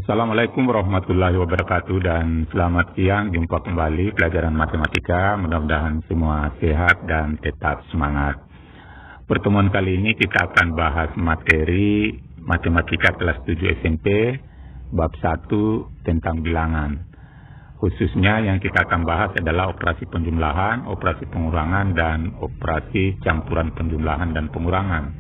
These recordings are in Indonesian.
Assalamualaikum warahmatullahi wabarakatuh dan selamat siang, jumpa kembali pelajaran matematika. Mudah-mudahan semua sehat dan tetap semangat. Pertemuan kali ini kita akan bahas materi matematika kelas 7 SMP bab 1 tentang bilangan. Khususnya yang kita akan bahas adalah operasi penjumlahan, operasi pengurangan, dan operasi campuran penjumlahan dan pengurangan.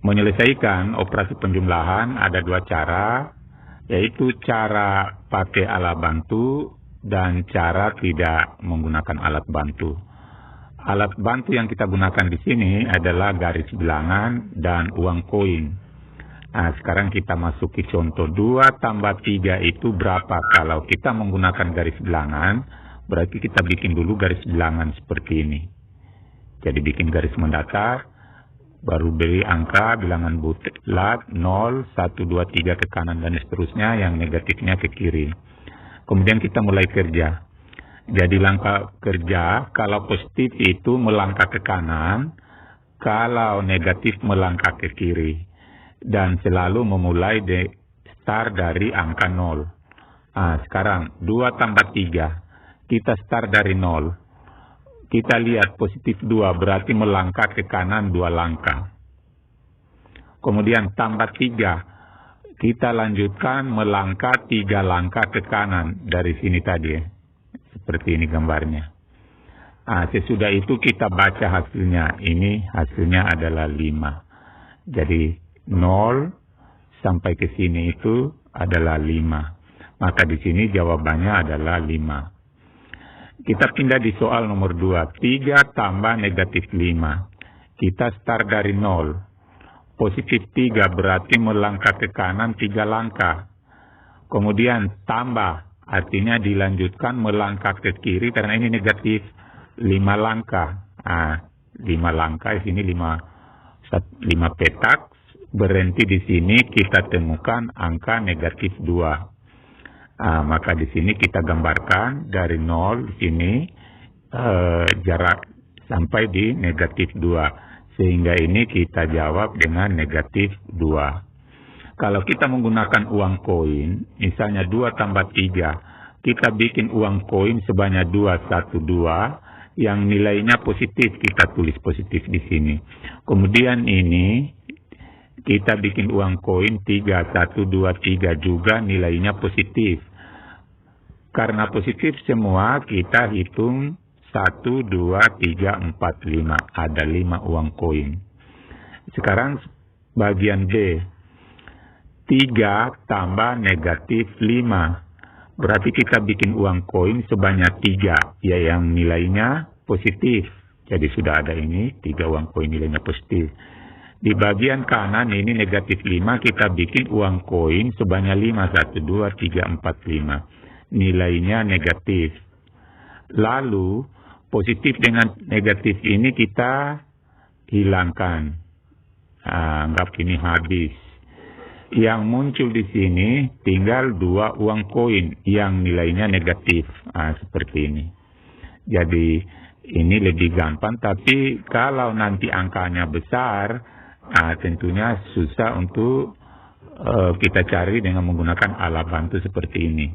Menyelesaikan operasi penjumlahan ada dua cara, yaitu cara pakai alat bantu dan cara tidak menggunakan alat bantu. Alat bantu yang kita gunakan di sini adalah garis bilangan dan uang koin. Nah, sekarang kita masuki contoh 2 tambah 3 itu berapa. Kalau kita menggunakan garis bilangan, berarti kita bikin dulu garis bilangan seperti ini. Jadi bikin garis mendatar, baru beri angka bilangan bulat 0, 1, 2, 3 ke kanan dan seterusnya, yang negatifnya ke kiri. Kemudian kita mulai kerja. Jadi langkah kerja, kalau positif itu melangkah ke kanan, kalau negatif melangkah ke kiri. Dan selalu memulai start dari angka 0. Nah, sekarang 2 tambah 3, kita start dari 0. Kita lihat positif 2 berarti melangkah ke kanan 2 langkah. Kemudian tambah 3. Kita lanjutkan melangkah 3 langkah ke kanan dari sini tadi. Seperti ini gambarnya. Nah, sesudah itu kita baca hasilnya. Ini hasilnya adalah 5. Jadi 0 sampai ke sini itu adalah 5. Maka di sini jawabannya adalah 5. Kita pindah di soal nomor 2. 3 tambah negatif 5. Kita start dari 0. Positif 3 berarti melangkah ke kanan 3 langkah. Kemudian tambah, artinya dilanjutkan melangkah ke kiri karena ini negatif 5 langkah. Nah, 5 langkah, di sini 5 petak. Berhenti di sini kita temukan angka negatif 2. Maka di sini kita gambarkan dari 0 di sini jarak sampai di negatif 2. Sehingga ini kita jawab dengan negatif 2. Kalau kita menggunakan uang koin, misalnya 2 tambah 3, kita bikin uang koin sebanyak 212 yang nilainya positif, kita tulis positif di sini. Kemudian ini kita bikin uang koin 3, 1, 2, 3 juga nilainya positif. Karena positif semua, kita hitung 1, 2, 3, 4, 5. Ada 5 uang koin. Sekarang bagian B. 3 tambah negatif 5. Berarti kita bikin uang koin sebanyak 3. Ya, yang nilainya positif. Jadi sudah ada ini, 3 uang koin nilainya positif. Di bagian kanan ini negatif 5, kita bikin uang koin sebanyak 5. 1, 2, 3, 4, 5. Nilainya negatif. Lalu positif dengan negatif ini kita hilangkan. Anggap ini habis. Yang muncul di sini tinggal 2 uang koin yang nilainya negatif. Seperti ini. Jadi ini lebih gampang, tapi kalau nanti angkanya besar, tentunya susah untuk kita cari dengan menggunakan alat bantu seperti ini.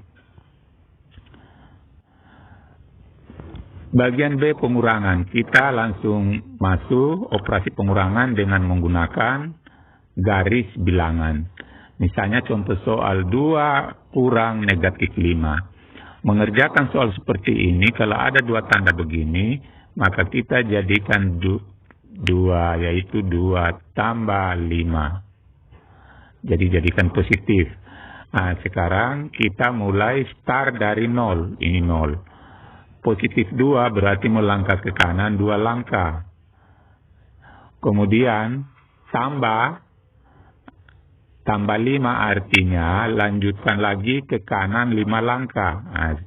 Bagian B, pengurangan. Kita langsung masuk operasi pengurangan dengan menggunakan garis bilangan. Misalnya contoh soal 2 kurang negatif 5. Mengerjakan soal seperti ini, kalau ada 2 tanda begini, maka kita jadikan 2, yaitu 2 tambah 5. Jadi jadikan positif. Nah, sekarang kita mulai start dari 0. Ini 0. Positif 2 berarti melangkah ke kanan 2 langkah. Kemudian tambah 5 artinya lanjutkan lagi ke kanan 5 langkah. Nah,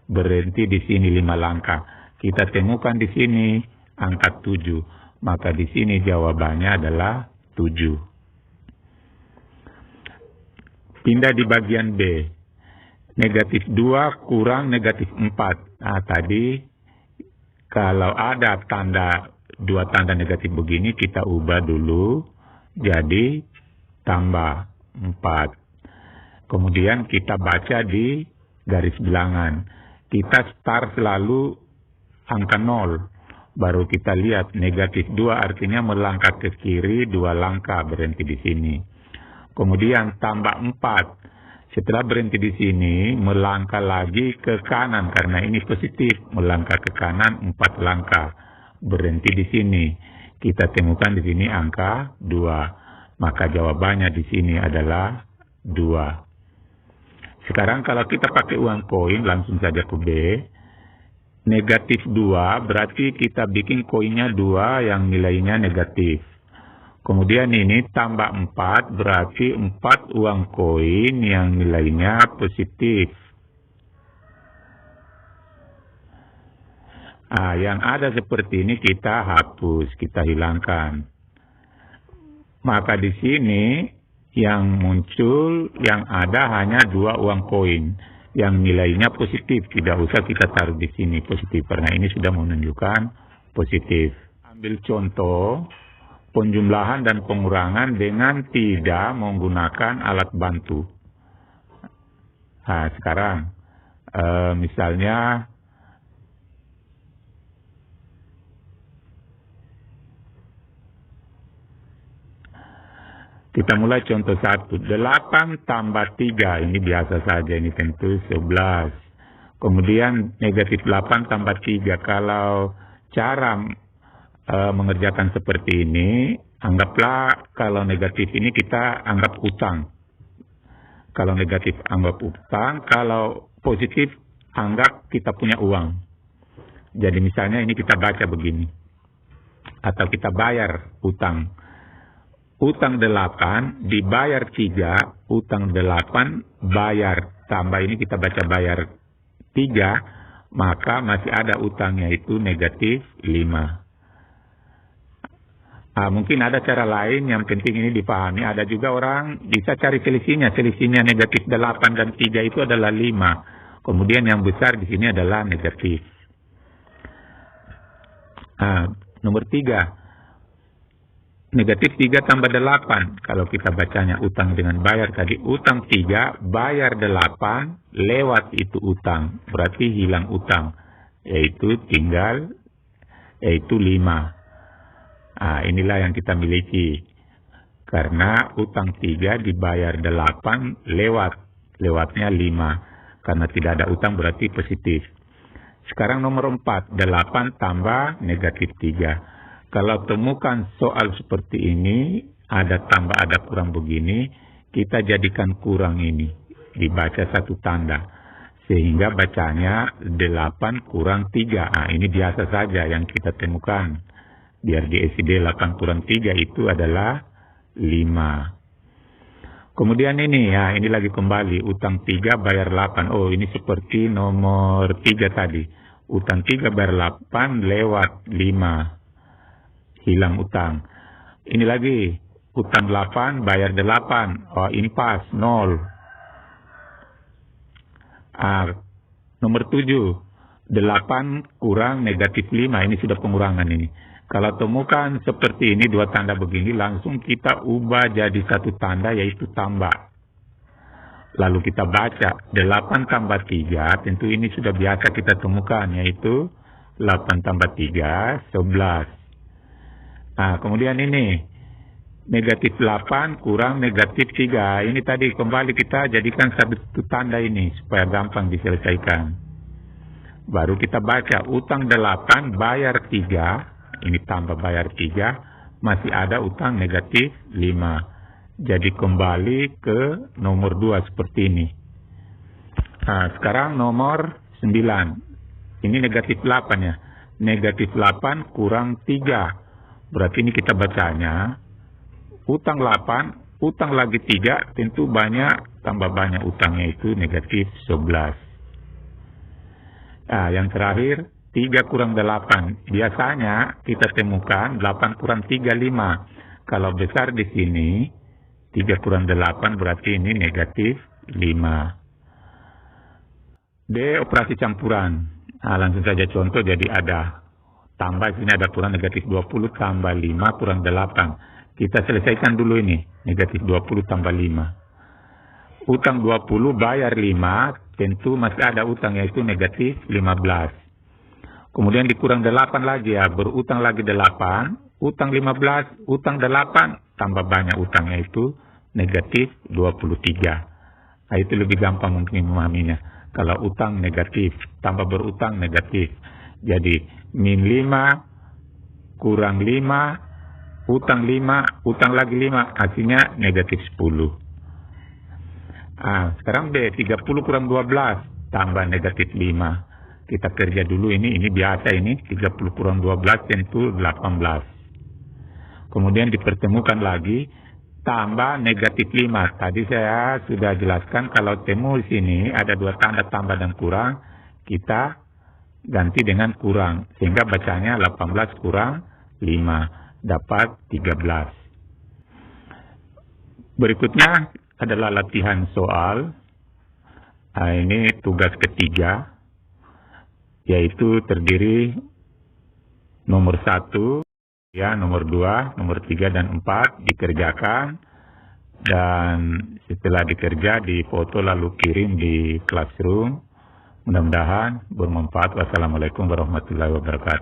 berhenti di sini 5 langkah. Kita temukan di sini angka 7. Maka di sini jawabannya adalah 7. Pindah di bagian B. Negatif 2 kurang negatif 4. Nah, tadi kalau ada 2 tanda negatif begini, kita ubah dulu jadi tambah 4. Kemudian kita baca di garis bilangan. Kita start selalu angka 0. Baru kita lihat negatif 2 artinya melangkah ke kiri 2 langkah, berhenti di sini. Kemudian tambah 4. Setelah berhenti di sini, melangkah lagi ke kanan karena ini positif. Melangkah ke kanan 4 langkah. Berhenti di sini. Kita temukan di sini angka 2. Maka jawabannya di sini adalah 2. Sekarang kalau kita pakai uang koin, langsung saja ke B. Negatif 2 berarti kita bikin koinnya 2 yang nilainya negatif. Kemudian ini tambah 4 berarti 4 uang koin yang nilainya positif. Yang ada seperti ini kita hapus, kita hilangkan. Maka di sini yang muncul, yang ada hanya 2 uang koin yang nilainya positif. Tidak usah kita taruh di sini positif karena ini sudah menunjukkan positif. Ambil contoh penjumlahan dan pengurangan dengan tidak menggunakan alat bantu. Sekarang misalnya kita mulai contoh 1. 8 tambah 3. Ini biasa saja. Ini tentu 11. Kemudian negatif 8 tambah 3. Kalau cara mengerjakan seperti ini, anggaplah kalau negatif ini kita anggap utang. Kalau negatif anggap utang. Kalau positif anggap kita punya uang. Jadi misalnya ini kita baca begini. Atau kita bayar utang. Utang 8 dibayar 3, utang 8 bayar, tambah ini kita baca bayar 3, maka masih ada utangnya itu negatif 5. Mungkin ada cara lain yang penting ini dipahami. Ada juga orang bisa cari selisihnya. Selisihnya negatif 8 dan 3 itu adalah 5. Kemudian yang besar di sini adalah negatif. Nomor 3. Negatif 3 tambah 8. Kalau kita bacanya utang dengan bayar tadi. Utang 3, bayar 8, lewat itu utang. Berarti hilang utang. Yaitu tinggal, yaitu 5. Inilah yang kita miliki. Karena utang 3 dibayar 8, lewatnya 5. Karena tidak ada utang berarti positif. Sekarang nomor 4. 8 tambah negatif 3. Kalau temukan soal seperti ini, ada tambah, ada kurang begini, kita jadikan kurang ini. Dibaca satu tanda. Sehingga bacanya 8 kurang 3. Ini biasa saja yang kita temukan. Biar di SID 8 kurang 3 itu adalah 5. Kemudian ini, ini lagi kembali. Utang 3 bayar 8. Oh, ini seperti nomor 3 tadi. Utang 3 bayar 8 lewat 5. Hilang utang. Ini lagi. Utang 8, bayar 8. Oh, ini pas. 0. Nomor 7. 8 kurang negatif 5. Ini sudah pengurangan ini. Kalau temukan seperti ini, 2 tanda begini, langsung kita ubah jadi satu tanda, yaitu tambah. Lalu kita baca. 8 tambah 3. Tentu ini sudah biasa kita temukan, yaitu 8 tambah 3, 11. Kemudian ini negatif 8 kurang negatif 3. Ini tadi kembali kita jadikan satu tanda ini supaya gampang diselesaikan. Baru kita baca utang 8 bayar 3. Ini tambah bayar 3. Masih ada utang negatif 5. Jadi kembali ke nomor 2 seperti ini. Sekarang nomor 9. Ini negatif 8 ya. Negatif 8 kurang 3. Berarti ini kita bacanya, utang 8, utang lagi 3, tentu banyak, tambah banyak utangnya itu negatif 11. Yang terakhir, 3 kurang 8. Biasanya kita temukan 8 kurang 3, 5. Kalau besar di sini, 3 kurang 8 berarti ini negatif 5. D. Operasi campuran. Langsung saja contoh, jadi ada tambah, sini ada kurang negatif 20 tambah 5 kurang 8. Kita selesaikan dulu ini. Negatif 20 tambah 5. Utang 20 bayar 5. Tentu masih ada utang yaitu negatif 15. Kemudian dikurang 8 lagi ya. Berutang lagi 8. Utang 15. Utang 8. Tambah banyak utangnya itu negatif 23. Nah, itu lebih gampang mungkin memahaminya. Kalau utang negatif, tambah berutang negatif. Jadi, min 5, kurang 5, utang 5, utang lagi 5, hasilnya negatif 10. Sekarang B, 30 kurang 12, tambah negatif 5. Kita kerja dulu ini biasa ini, 30 kurang 12 tentu 18. Kemudian dipertemukan lagi, tambah negatif 5. Tadi saya sudah jelaskan kalau temu sini ada dua tanda tambah dan kurang, kita ganti dengan kurang. Sehingga bacanya 18 kurang 5, dapat 13. Berikutnya adalah latihan soal. Ini tugas ketiga, yaitu terdiri nomor 1, ya, nomor 2, nomor 3, dan 4 dikerjakan, dan setelah dikerja difoto lalu kirim di classroom. Mudah-mudahan bermanfaat. Wassalamualaikum warahmatullahi wabarakatuh.